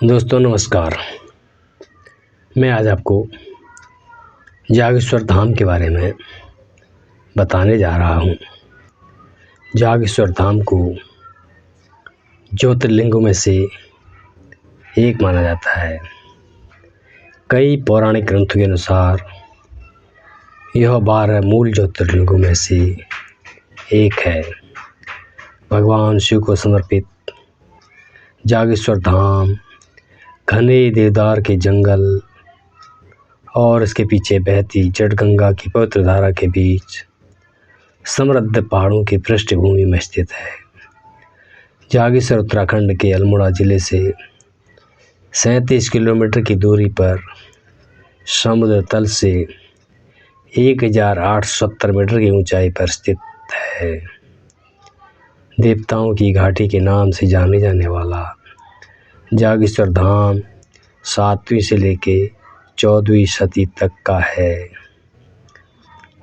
दोस्तों नमस्कार। मैं आज आपको जागेश्वर धाम के बारे में बताने जा रहा हूँ। जागेश्वर धाम को ज्योतिर्लिंगों में से एक माना जाता है। कई पौराणिक ग्रंथों के अनुसार यह 12 मूल ज्योतिर्लिंगों में से एक है। भगवान शिव को समर्पित जागेश्वर धाम घने देवदार के जंगल और इसके पीछे बहती जटगंगा की पवित्र धारा के बीच समृद्ध पहाड़ों की पृष्ठभूमि में स्थित है। जागेश्वर उत्तराखंड के अल्मोड़ा जिले से 37 किलोमीटर की दूरी पर समुद्र तल से 1870 मीटर की ऊंचाई पर स्थित है। देवताओं की घाटी के नाम से जाने जाने वाला जागेश्वर धाम 7वीं से लेके 14वीं शती तक का है।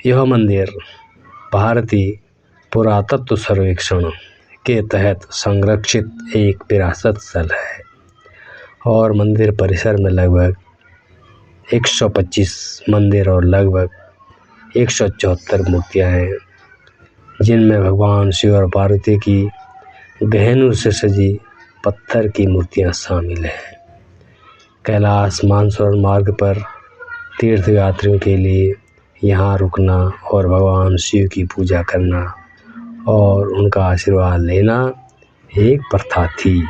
यह मंदिर भारतीय पुरातत्व सर्वेक्षण के तहत संरक्षित एक विरासत स्थल है और मंदिर परिसर में लगभग 125 मंदिर और लगभग 174 मूर्तियां हैं, जिनमें भगवान शिव और पार्वती की गहनों से सजी पत्थर की मूर्तियां शामिल हैं। कैलाश मानसरोवर मार्ग पर तीर्थयात्रियों के लिए यहाँ रुकना और भगवान शिव की पूजा करना और उनका आशीर्वाद लेना एक प्रथा थी।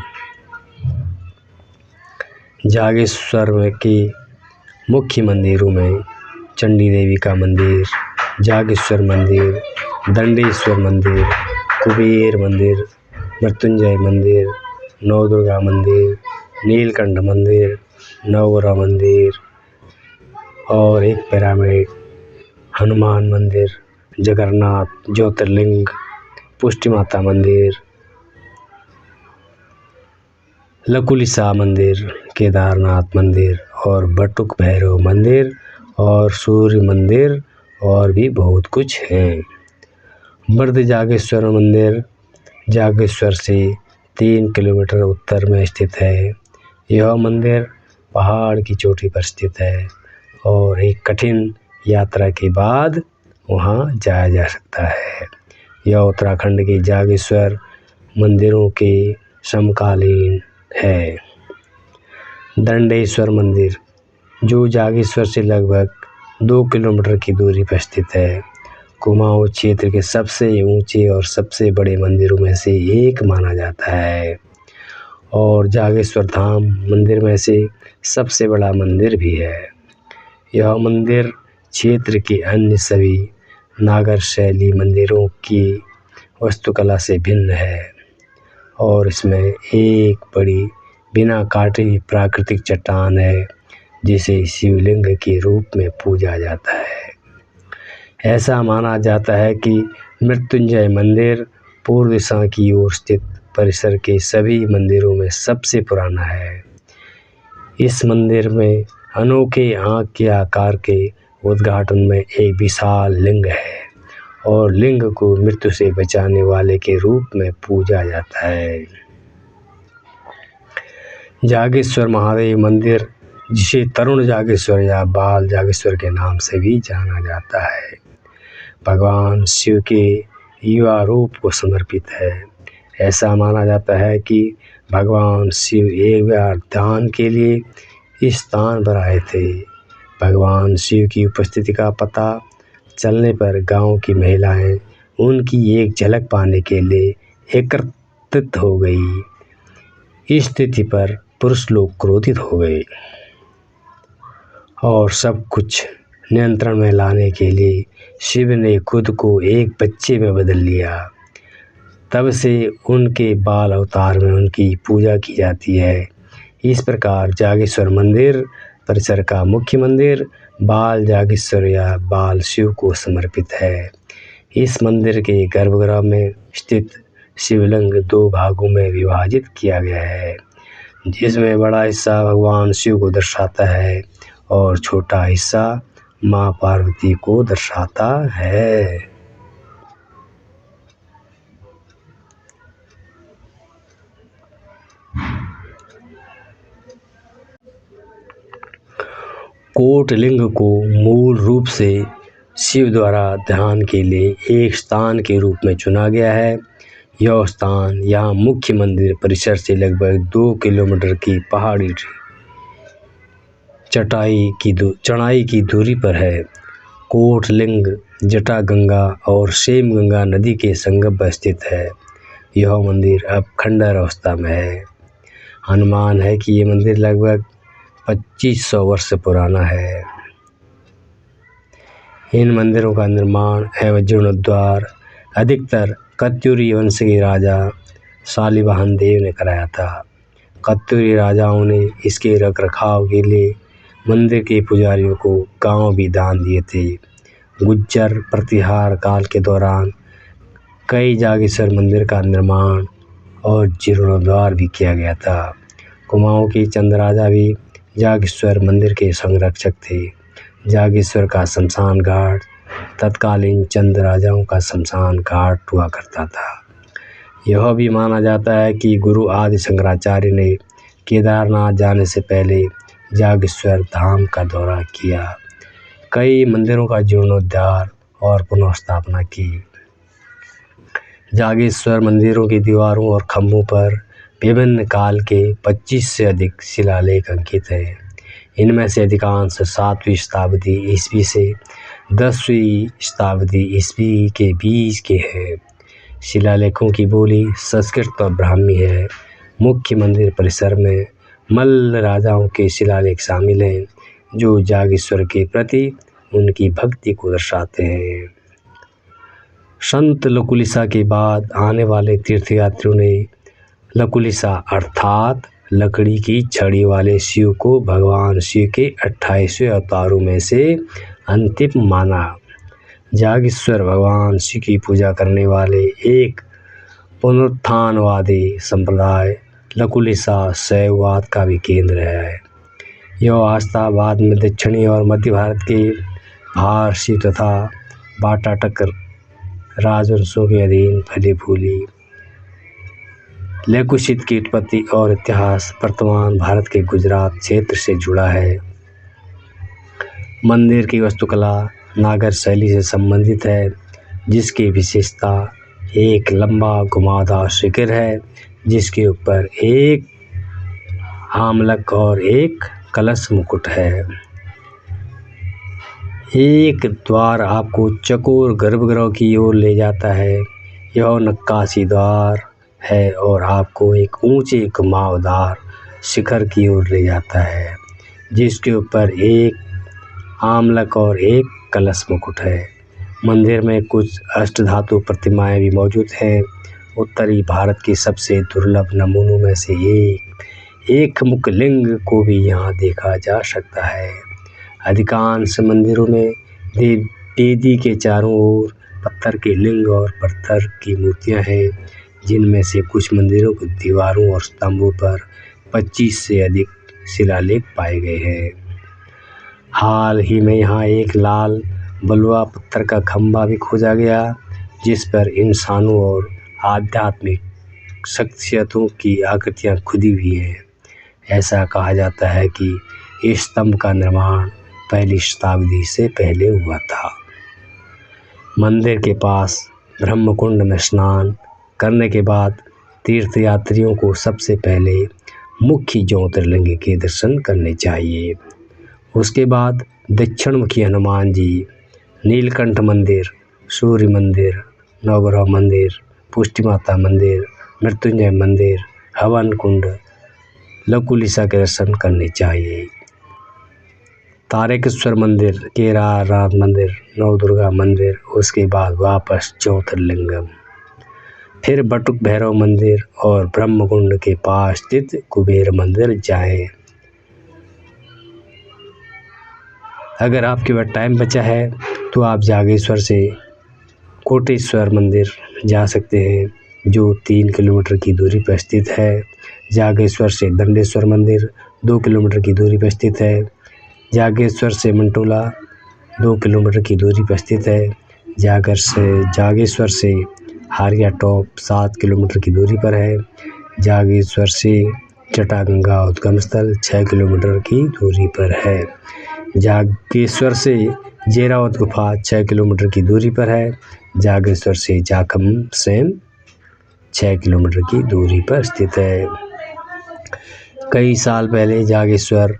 जागेश्वर के मुख्य मंदिरों में चंडी देवी का मंदिर, जागेश्वर मंदिर, दंडेश्वर मंदिर, कुबेर मंदिर, मृत्युंजय मंदिर, नवदुर्गा मंदिर, नीलकंठ मंदिर, नवग्रह मंदिर और एक पिरामिड, हनुमान मंदिर, जगन्नाथ ज्योतिर्लिंग, पुष्टि माता मंदिर, लकुलिसा मंदिर, केदारनाथ मंदिर और बटुक भैरव मंदिर और सूर्य मंदिर और भी बहुत कुछ हैं। मर्द जागेश्वर मंदिर जागेश्वर से 3 किलोमीटर उत्तर में स्थित है। यह मंदिर पहाड़ की चोटी पर स्थित है और एक कठिन यात्रा के बाद वहाँ जाया जा सकता है। यह उत्तराखंड के जागेश्वर मंदिरों के समकालीन है। दंडेश्वर मंदिर जो जागेश्वर से लगभग 2 किलोमीटर की दूरी पर स्थित है, कुमाऊं क्षेत्र के सबसे ऊंचे और सबसे बड़े मंदिरों में से एक माना जाता है और जागेश्वर धाम मंदिर में से सबसे बड़ा मंदिर भी है। यह मंदिर क्षेत्र के अन्य सभी नागर शैली मंदिरों की वास्तुकला से भिन्न है और इसमें एक बड़ी बिना काटे हुई प्राकृतिक चट्टान है जिसे शिवलिंग के रूप में पूजा जाता है। ऐसा माना जाता है कि मृत्युंजय मंदिर पूर्व दिशा की ओर स्थित परिसर के सभी मंदिरों में सबसे पुराना है। इस मंदिर में अनोखे आँख के आकार के उद्घाटन में एक विशाल लिंग है और लिंग को मृत्यु से बचाने वाले के रूप में पूजा जाता है। जागेश्वर महादेव मंदिर, जिसे तरुण जागेश्वर या बाल जागेश्वर के नाम से भी जाना जाता है, भगवान शिव के युवा रूप को समर्पित है। ऐसा माना जाता है कि भगवान शिव एक बार ध्यान के लिए इस स्थान पर आए थे। भगवान शिव की उपस्थिति का पता चलने पर गांव की महिलाएं उनकी एक झलक पाने के लिए एकत्रित हो गई। इस स्थिति पर पुरुष लोग क्रोधित हो गए और सब कुछ नियंत्रण में लाने के लिए शिव ने खुद को एक बच्चे में बदल लिया। तब से उनके बाल अवतार में उनकी पूजा की जाती है। इस प्रकार जागेश्वर मंदिर परिसर का मुख्य मंदिर बाल जागेश्वर या बाल शिव को समर्पित है। इस मंदिर के गर्भगृह में स्थित शिवलिंग 2 भागों में विभाजित किया गया है, जिसमें बड़ा हिस्सा भगवान शिव को दर्शाता है और छोटा हिस्सा माँ पार्वती को दर्शाता है। कोटलिंग को मूल रूप से शिव द्वारा ध्यान के लिए एक स्थान के रूप में चुना गया है। यह स्थान यहाँ मुख्य मंदिर परिसर से लगभग 2 किलोमीटर की पहाड़ी चढ़ाई की दूरी पर है। कोटलिंग जटागंगा और सेमगंगा नदी के संगम पर स्थित है। यह मंदिर अब खंडर अवस्था में है। अनुमान है कि ये मंदिर लगभग 2500 वर्ष पुराना है। इन मंदिरों का निर्माण एवं जीर्णोद्धार अधिकतर कत्यूरी वंश के राजा शालिवाहन देव ने कराया था। कत्यूरी राजाओं ने इसके रखरखाव के लिए मंदिर के पुजारियों को गांव भी दान दिए थे। गुज्जर प्रतिहार काल के दौरान कई जागेश्वर मंदिर का निर्माण और जीर्णोद्धार भी किया गया था। कुमाऊं के चंद राजा भी जागेश्वर मंदिर के संरक्षक थे। जागेश्वर का शमशान घाट तत्कालीन चंद राजाओं का शमशान घाट हुआ करता था। यह भी माना जाता है कि गुरु आदि शंकराचार्य ने केदारनाथ जाने से पहले जागेश्वर धाम का दौरा किया, कई मंदिरों का जीर्णोद्धार और पुनर्स्थापना की। जागेश्वर मंदिरों की दीवारों और खंभों पर विभिन्न काल के 25 से अधिक शिलालेख अंकित हैं। इनमें से अधिकांश 7वीं शताब्दी ईस्वी से 10वीं शताब्दी ईस्वी के बीच के हैं। शिलालेखों की बोली संस्कृत और ब्राह्मी है। मुख्य मंदिर परिसर में मल्ल राजाओं के शिलालेख शामिल हैं, जो जागेश्वर के प्रति उनकी भक्ति को दर्शाते हैं। संत लकुलिसा के बाद आने वाले तीर्थयात्रियों ने लकुलिसा अर्थात लकड़ी की छड़ी वाले शिव को भगवान शिव के 28वें अवतारों में से अंतिम माना। जागेश्वर भगवान शिव की पूजा करने वाले एक पुनरुत्थानवादी संप्रदाय लकुलिसा शैववाद का भी केंद्र है। यह आस्था बाद में दक्षिणी और मध्य भारत के फारसी तथा बाटाटक राजवंशों के अधीन फली फूली। लकुशित की उत्पत्ति और इतिहास वर्तमान भारत के गुजरात क्षेत्र से जुड़ा है। मंदिर की वास्तुकला नागर शैली से संबंधित है, जिसकी विशेषता एक लंबा घुमावदार शिखर है, जिसके ऊपर एक आमलक और एक कलश मुकुट है। एक द्वार आपको चकोर गर्भगृह की ओर ले जाता है। यह नक्काशी द्वार है और आपको एक ऊंचे घुमावदार शिखर की ओर ले जाता है, जिसके ऊपर एक आमलक और एक कलश मुकुट है। मंदिर में कुछ अष्टधातु प्रतिमाएं भी मौजूद हैं। उत्तरी भारत के सबसे दुर्लभ नमूनों में से एक मुख लिंग को भी यहाँ देखा जा सकता है। अधिकांश मंदिरों में वेदी के चारों ओर पत्थर के लिंग और पत्थर की मूर्तियां हैं, जिनमें से कुछ मंदिरों की दीवारों और स्तंभों पर 25 से अधिक शिलालेख पाए गए हैं। हाल ही में यहाँ एक लाल बलुआ पत्थर का खंभा भी खोजा गया, जिस पर इंसानों और आध्यात्मिक शख्सियतों की आकृतियाँ खुदी हुई हैं। ऐसा कहा जाता है कि इस स्तंभ का निर्माण 1वीं शताब्दी से पहले हुआ था। मंदिर के पास ब्रह्मकुंड में स्नान करने के बाद तीर्थयात्रियों को सबसे पहले मुख्य ज्योतिर्लिंग के दर्शन करने चाहिए। उसके बाद दक्षिणमुखी हनुमान जी, नीलकंठ मंदिर, सूर्य मंदिर, नवग्रह मंदिर, पुष्टि माता मंदिर, मृत्युंजय मंदिर, हवन कुंड, लकुलिसा के दर्शन करने चाहिए। तारकेश्वर मंदिर, केदारनाथ मंदिर, नवदुर्गा मंदिर, उसके बाद वापस ज्योतिर्लिंगम, फिर बटुक भैरव मंदिर और ब्रह्मकुंड के पास स्थित कुबेर मंदिर जाएं। अगर आपके पास टाइम बचा है तो आप जागेश्वर से कोटेश्वर मंदिर जा सकते हैं, जो 3 किलोमीटर की दूरी पर स्थित है। जागेश्वर से दंडेश्वर मंदिर 2 किलोमीटर की दूरी पर स्थित है। जागेश्वर से मंटोला 2 किलोमीटर की दूरी पर स्थित है। जागेश्वर से हारिया टॉप 7 किलोमीटर की दूरी पर है। जागेश्वर से जटागंगा उद्गम स्थल 6 किलोमीटर की दूरी पर है। जागेश्वर से जेरावत गुफा 6 किलोमीटर की दूरी पर है। जागेश्वर से जाखम सेम 6 किलोमीटर की दूरी पर स्थित है। कई साल पहले जागेश्वर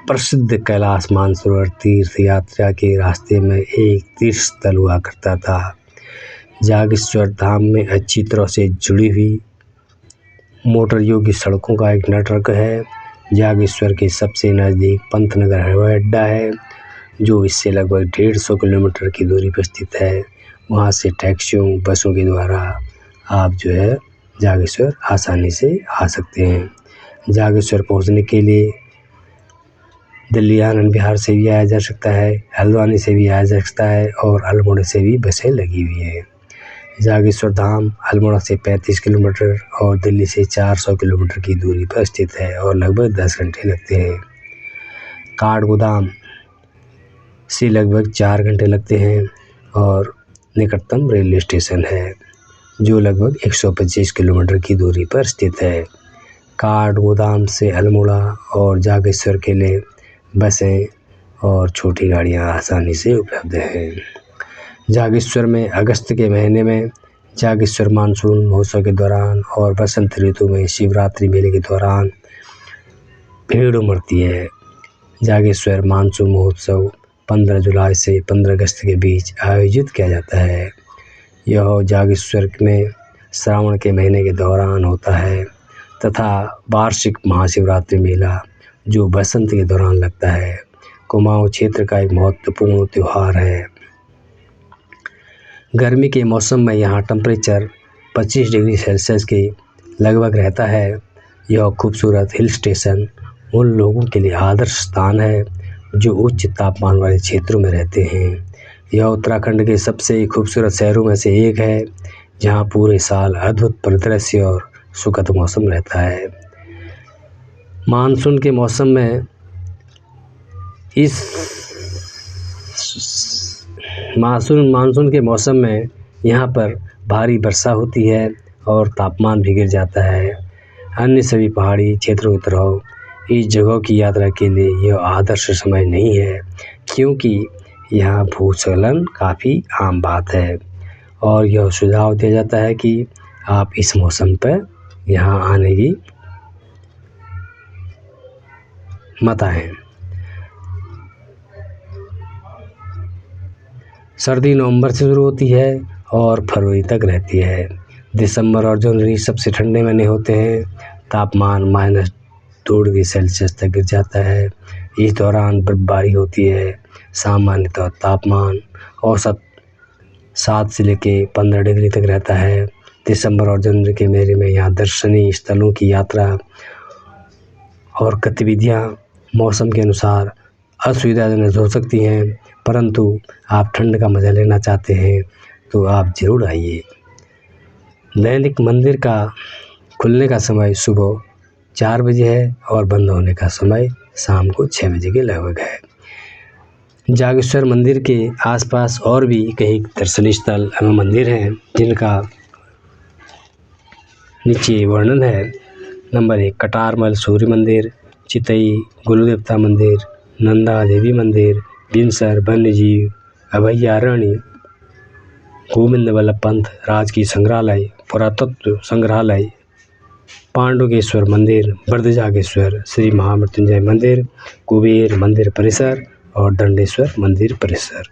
प्रसिद्ध कैलाश मानसरोवर तीर्थ यात्रा के रास्ते में एक तीर्थ स्थल हुआ करता था। जागेश्वर धाम में अच्छी तरह से जुड़ी हुई मोटर योग्य सड़कों का एक नेटवर्क है। जागेश्वर के सबसे नज़दीक पंतनगर हवाई अड्डा है, जो इससे लगभग 150 किलोमीटर की दूरी पर स्थित है। वहाँ से टैक्सियों बसों के द्वारा आप जो है जागेश्वर आसानी से आ सकते हैं। जागेश्वर पहुँचने के लिए दिल्ली आनंद विहार से भी आया जा सकता है, हल्द्वानी से भी आया जा सकता है और अल्मोड़ा से भी बसें लगी हुई हैं। जागेश्वर धाम अल्मोड़ा से 35 किलोमीटर और दिल्ली से 400 किलोमीटर की दूरी पर स्थित है और लगभग 10 घंटे लगते हैं। काठगोदाम से लगभग 4 घंटे लगते हैं और निकटतम रेलवे स्टेशन है, जो लगभग 125 किलोमीटर की दूरी पर स्थित है। काठगोदाम से अल्मोड़ा और जागेश्वर के लिए बसें और छोटी गाड़ियां आसानी से उपलब्ध हैं। जागेश्वर में अगस्त के महीने में जागेश्वर मानसून महोत्सव के दौरान और बसंत ऋतु में शिवरात्रि मेले के दौरान भीड़ उमड़ती है। जागेश्वर मानसून महोत्सव 15 जुलाई से 15 अगस्त के बीच आयोजित किया जाता है। यह जागेश्वर में श्रावण के महीने के दौरान होता है तथा वार्षिक महाशिवरात्रि मेला जो बसंत के दौरान लगता है, कुमाऊं क्षेत्र का एक महत्वपूर्ण त्यौहार है। गर्मी के मौसम में यहाँ टेम्परेचर 25 डिग्री सेल्सियस के लगभग रहता है। यह खूबसूरत हिल स्टेशन उन लोगों के लिए आदर्श स्थान है जो उच्च तापमान वाले क्षेत्रों में रहते हैं। यह उत्तराखंड के सबसे खूबसूरत शहरों में से एक है, जहाँ पूरे साल अद्भुत परिदृश्य और सुखद मौसम रहता है। मानसून के मौसम में मानसून के मौसम में यहाँ पर भारी वर्षा होती है और तापमान भी गिर जाता है। अन्य सभी पहाड़ी क्षेत्रों की तरह इस जगह की यात्रा के लिए यह आदर्श समय नहीं है, क्योंकि यहाँ भूस्खलन काफ़ी आम बात है और यह सुझाव दिया जाता है कि आप इस मौसम पर यहाँ आने की मत आएं। सर्दी नवंबर से शुरू होती है और फरवरी तक रहती है। दिसंबर और जनवरी सबसे ठंडे महीने होते हैं। तापमान -2 डिग्री सेल्सियस तक गिर जाता है। इस दौरान बर्फबारी होती है। सामान्यतः तापमान औसत 7 से लेकर 15 डिग्री तक रहता है। दिसंबर और जनवरी के महीने में यहाँ दर्शनीय स्थलों की यात्रा और गतिविधियाँ मौसम के अनुसार असुविधाजनक हो सकती हैं, परंतु आप ठंड का मज़ा लेना चाहते हैं तो आप ज़रूर आइए। दैनिक मंदिर का खुलने का समय सुबह 4 बजे है और बंद होने का समय शाम को 6 बजे के लगभग है। जागेश्वर मंदिर के आसपास और भी कई दर्शनीय स्थल एवं मंदिर हैं, जिनका नीचे वर्णन है। नंबर 1 कटारमल सूर्य मंदिर, चितई गुरु देवता मंदिर, नंदा देवी मंदिर, बिनसर वन्यजीव अभयारण्य, गोविंद वल्लभ पंत राजकीय संग्रहालय, पुरातत्व संग्रहालय, पांडुकेश्वर मंदिर, बृहद श्री महामृत्युंजय मंदिर, कुबेर मंदिर परिसर और दंडेश्वर मंदिर परिसर।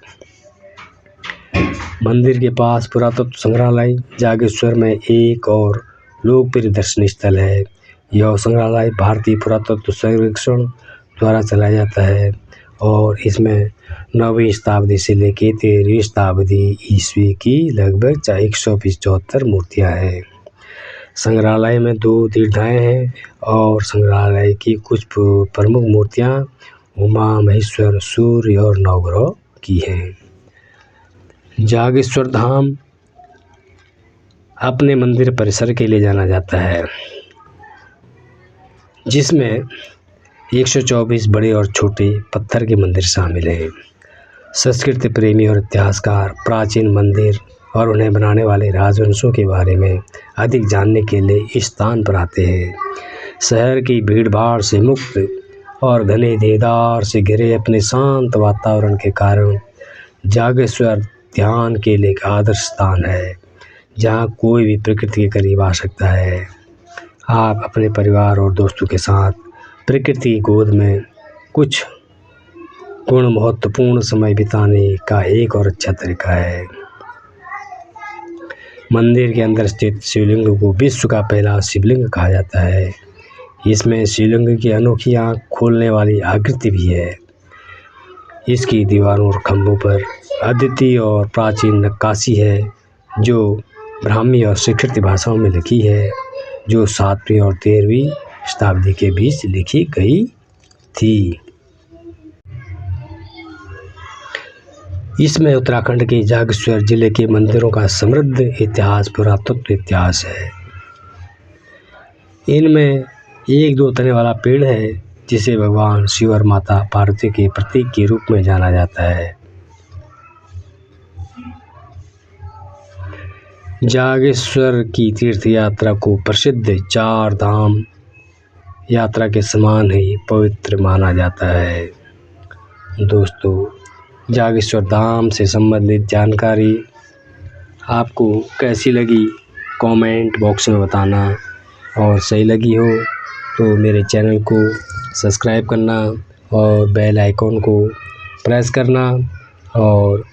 मंदिर के पास पुरातत्व संग्रहालय जागेश्वर में एक और लोकप्रिय दर्शनीय स्थल है। यह संग्रहालय भारतीय पुरातत्व सर्वेक्षण द्वारा चलाया जाता है और इसमें 9वीं शताब्दी से लेकर 13वीं शताब्दी ईस्वी की लगभग 175 मूर्तियाँ हैं। संग्रहालय में 2 दीर्घाएँ हैं और संग्रहालय की कुछ प्रमुख मूर्तियाँ उमा महेश्वर, सूर्य और नवग्रह की हैं। जागेश्वर धाम अपने मंदिर परिसर के लिए जाना जाता है, जिसमें 124 बड़े और छोटे पत्थर के मंदिर शामिल हैं। संस्कृति प्रेमी और इतिहासकार प्राचीन मंदिर और उन्हें बनाने वाले राजवंशों के बारे में अधिक जानने के लिए इस स्थान पर आते हैं। शहर की भीड़ भाड़ से मुक्त और घने देवदार से घिरे अपने शांत वातावरण के कारण जागेश्वर ध्यान के लिए एक आदर्श स्थान है जहाँ कोई भी प्रकृति के करीब आ सकता है। आप अपने परिवार और दोस्तों के साथ प्रकृति की गोद में कुछ गुण महत्वपूर्ण समय बिताने का एक और अच्छा तरीका है। मंदिर के अंदर स्थित शिवलिंग को विश्व का पहला शिवलिंग कहा जाता है। इसमें शिवलिंग की अनोखी आँख खोलने वाली आकृति भी है। इसकी दीवारों और खंभों पर अद्वितीय और प्राचीन नक्काशी है जो ब्राह्मी और संस्कृत भाषाओं में लिखी है, जो 7वीं और 13वीं शताब्दी के बीच लिखी गई थी। इसमें उत्तराखंड के जागेश्वर जिले के मंदिरों का समृद्ध इतिहास, पुरातत्व इतिहास है। इनमें एक दो तने वाला पेड़ है जिसे भगवान शिव और माता पार्वती के प्रतीक के रूप में जाना जाता है। जागेश्वर की तीर्थ यात्रा को प्रसिद्ध 4 धाम यात्रा के समान ही पवित्र माना जाता है। दोस्तों, जागेश्वर धाम से संबंधित जानकारी आपको कैसी लगी कमेंट बॉक्स में बताना, और सही लगी हो तो मेरे चैनल को सब्सक्राइब करना और बेल आइकॉन को प्रेस करना और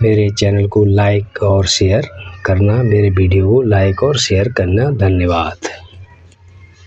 मेरे चैनल को लाइक और शेयर करना, मेरे वीडियो को लाइक और शेयर करना। धन्यवाद।